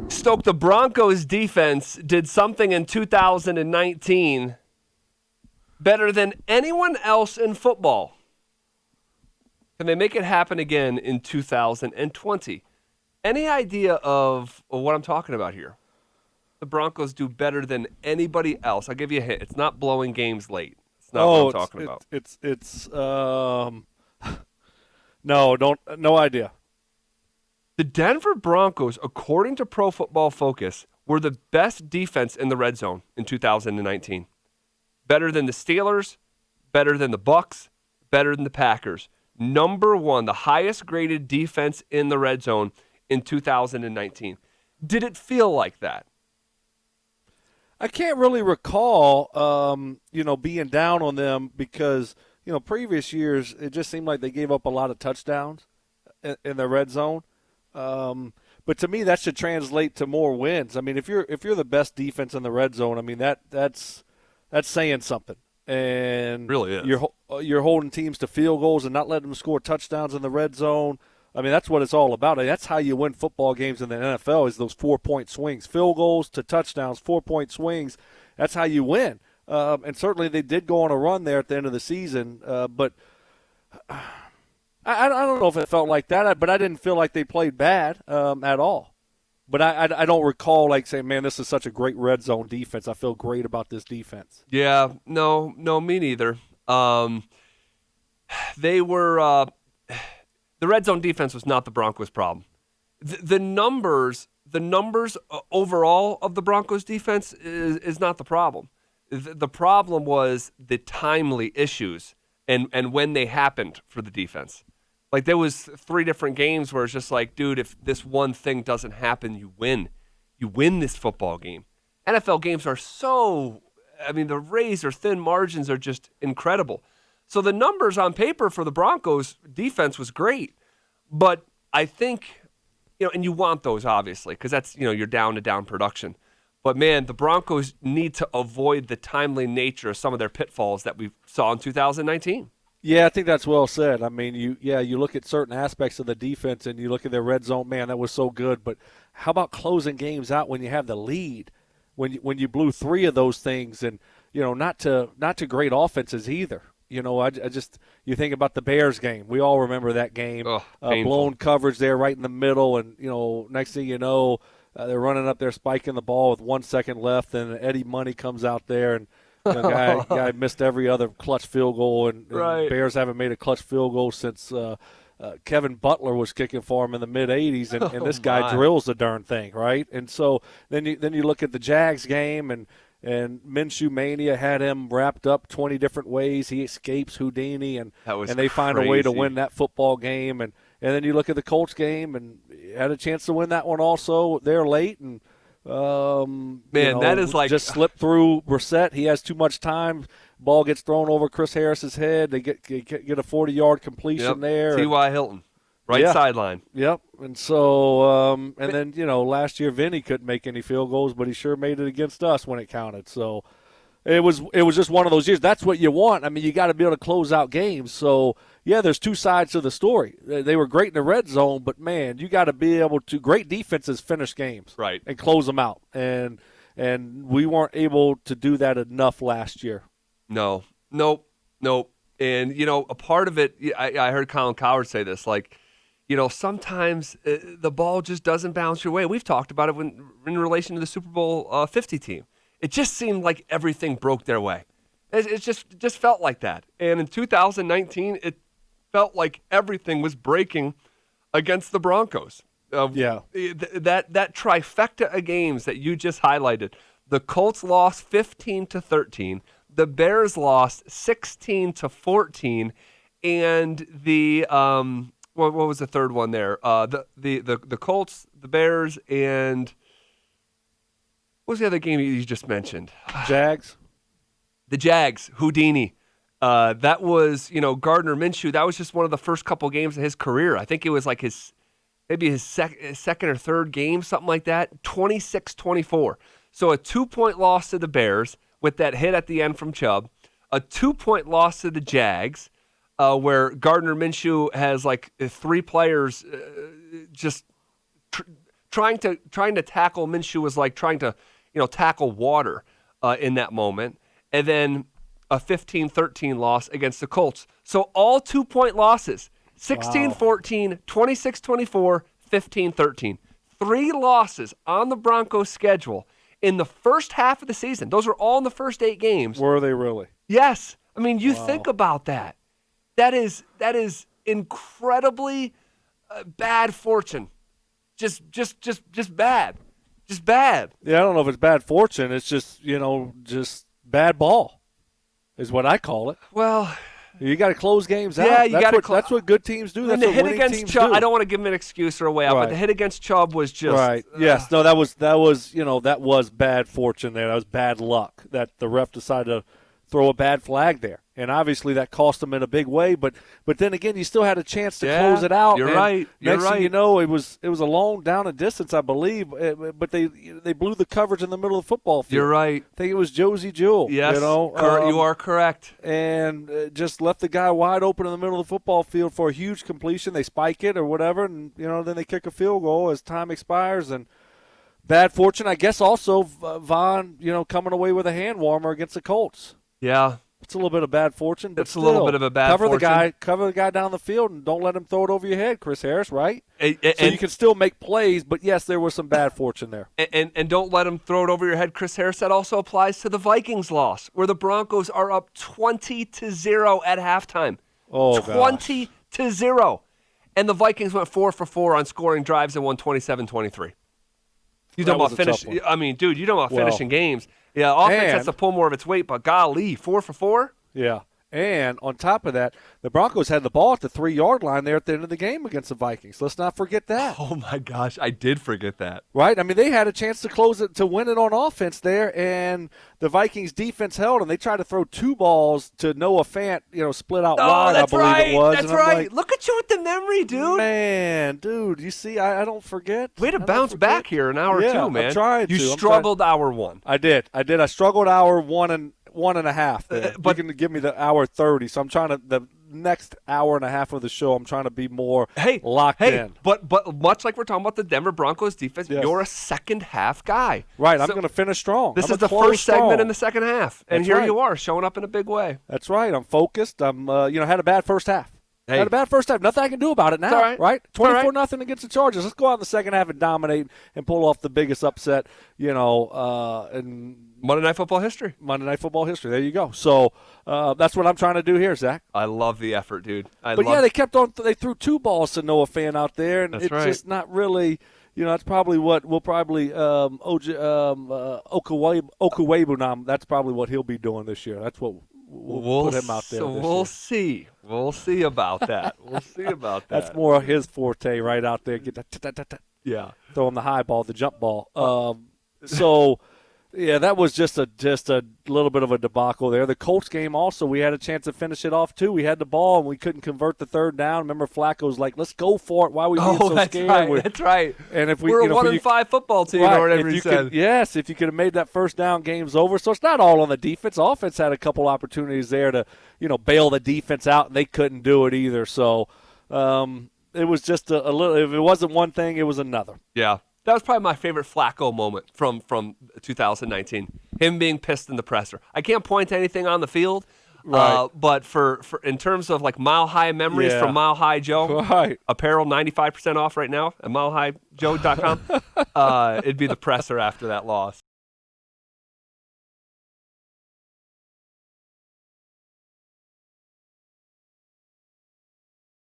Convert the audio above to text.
Stoke, the Broncos defense did something in 2019 better than anyone else in football. Can they make it happen again in 2020? Any idea of what I'm talking about here? The Broncos do better than anybody else. I'll give you a hint. It's not blowing games late. It's not what I'm talking about. No idea. The Denver Broncos, according to Pro Football Focus, were the best defense in the red zone in 2019. Better than the Steelers, better than the Bucs, better than the Packers. Number one, the highest graded defense in the red zone in 2019. Did it feel like that? I can't really recall, being down on them because, previous years it just seemed like they gave up a lot of touchdowns in the red zone. But to me, that should translate to more wins. I mean, if you're the best defense in the red zone, I mean that's saying something. And really is. You're holding teams to field goals and not letting them score touchdowns in the red zone. I mean, that's what it's all about. And that's how you win football games in the NFL is those 4-point swings. Field goals to touchdowns, 4-point swings. That's how you win. And certainly they did go on a run there at the end of the season. But I don't know if it felt like that, but I didn't feel like they played bad at all. But I don't recall like saying, man, this is such a great red zone defense. I feel great about this defense. Yeah, no, me neither. They were the red zone defense was not the Broncos' problem. The numbers overall of the Broncos defense is not the problem. The problem was the timely issues and when they happened for the defense. Like there was 3 different games where it's just like, dude, if this one thing doesn't happen, you win. You win this football game. NFL games are the razor thin margins are just incredible. So the numbers on paper for the Broncos defense was great. But I think, and you want those obviously because that's, you're down to down production. But man, the Broncos need to avoid the timely nature of some of their pitfalls that we saw in 2019. Yeah, I think that's well said. I mean, you look at certain aspects of the defense and you look at their red zone, man, that was so good. But how about closing games out when you have the lead? When you blew 3 of those things and, not to great offenses either. You think about the Bears game. We all remember that game. Blown coverage there right in the middle and, next thing you know, they're running up there spiking the ball with 1 second left and Eddie Money comes out there and guy missed every other clutch field goal, and Bears haven't made a clutch field goal since Kevin Butler was kicking for him in the mid-'80s, and this guy drills the darn thing, right? And so then you look at the Jags game, and Minshew Mania had him wrapped up 20 different ways. He escapes Houdini, and they find a way to win that football game. And then you look at the Colts game, and had a chance to win that one also there late, and that is like just slip through Brissett. He has too much time. Ball gets thrown over Chris Harris's head. They get a 40-yard completion there. T.Y. Hilton, sideline. Yep. And so then last year Vinny couldn't make any field goals, but he sure made it against us when it counted. So it was just one of those years. That's what you want. I mean, you got to be able to close out games. So yeah, there's 2 sides to the story. They were great in the red zone, but man, you got to be able to. Great defenses finish games, right, and close them out. And we weren't able to do that enough last year. No. And a part of it, I heard Colin Cowherd say this, like, sometimes the ball just doesn't bounce your way. We've talked about it in relation to the Super Bowl 50 team. It just seemed like everything broke their way. It just felt like that. And in 2019, it felt like everything was breaking against the Broncos. That trifecta of games that you just highlighted. The Colts lost 15-13. The Bears lost 16-14. And the what was the third one there? The Colts, the Bears, and what was the other game you just mentioned? Jags. The Jags, Houdini. That was, Gardner Minshew. That was just one of the first couple games of his career. I think it was like his second or third game, something like that. 26-24. So a 2-point loss to the Bears with that hit at the end from Chubb. A 2-point loss to the Jags, where Gardner Minshew has like 3 players just trying to tackle Minshew was like trying to tackle water in that moment. And then a 15-13 loss against the Colts. So all 2-point losses, 16-14, 26-24, 15-13. 3 losses on the Broncos schedule in the first half of the season. Those were all in the first 8 games. Were they really? Yes. I mean, you think about that. That is incredibly bad fortune. Just bad. Just bad. Yeah, I don't know if it's bad fortune. It's just, just bad ball is what I call it. Well, you got to close games out. Yeah, you got to. That's what good teams do. That's the what hit winning against teams Chubb, do. I don't want to give him an excuse or a way out, but the hit against Chubb was just right. Yes, no, that was that was bad fortune there. That was bad luck that the ref decided to throw a bad flag there, and obviously that cost them in a big way. But then again, you still had a chance to close it out. You're right. Next thing you know, it was a long down and distance, I believe. But they blew the coverage in the middle of the football field. You're right. I think it was Josie Jewell. Yes, you are correct. And just left the guy wide open in the middle of the football field for a huge completion. They spike it or whatever, and then they kick a field goal as time expires. And bad fortune, I guess. Also, Vaughn, coming away with a hand warmer against the Colts. Yeah. It's a little bit of bad fortune, but it's a little bit of a bad fortune. Cover the guy down the field and don't let him throw it over your head, Chris Harris, right? So you can still make plays, but yes, there was some bad fortune there. And don't let him throw it over your head, Chris Harris. That also applies to the Vikings loss, where the Broncos are up 20-0 at halftime. Oh, 20-0. And the Vikings went 4 for 4 on scoring drives and won 27-23. You talking about finishing? I mean, dude, you talking about finishing games? Yeah, offense has to pull more of its weight, but golly, 4 for 4? Yeah. And on top of that, the Broncos had the ball at the 3-yard line there at the end of the game against the Vikings. Let's not forget that. Oh, my gosh. I did forget that. Right? I mean, they had a chance to close it, to win it on offense there, and the Vikings defense held, and they tried to throw 2 balls to Noah Fant, split out wide, I believe it was. That's right. Look at you with the memory, dude. Man, dude, you see, I don't forget. Way to bounce back here in hour 2, man. I'm trying to. You struggled hour 1. I did. I struggled hour 1.5 there. But you can give me the hour 30, so I'm trying to the next hour and a half of the show I'm trying to be more locked in. But much like we're talking about the Denver Broncos defense, you're a second half guy. Right, I'm going to finish strong. This is the first segment in the second half, and here you are showing up in a big way. That's right. I'm focused. I'm had a bad first half. Had a bad first half. Nothing I can do about it now. Right? 24-0 against the Chargers. Let's go out in the second half and dominate and pull off the biggest upset, and Monday Night Football history. Monday Night Football history. There you go. So that's what I'm trying to do here, Zach. I love the effort, dude. They kept on. They threw 2 balls to Noah Fant out there, and it's just not really. That's probably what we'll probably Okuwebunam. That's probably what he'll be doing this year. That's what we'll put him out there. So we'll see. We'll see about that. We'll see about that. That's more his forte, right out there. Get that. Yeah. Throw him the high ball, the jump ball. So. Yeah, that was just a little bit of a debacle there. The Colts game also, we had a chance to finish it off too. We had the ball and we couldn't convert the third down. Remember, Flacco's like, "Let's go for it." Why are we being so scared? Right, that's right. And if we're a 1-5 football team, or whatever you said. If you could have made that first down, game's over. So it's not all on the defense. Offense had a couple opportunities there to bail the defense out, and they couldn't do it either. So it was just a little. If it wasn't one thing, it was another. Yeah. That was probably my favorite Flacco moment from 2019. Him being pissed in the presser. I can't point to anything on the field, but for in terms of like Mile High memories from Mile High Joe, apparel 95% off right now at milehighjoe.com. It'd be the presser after that loss.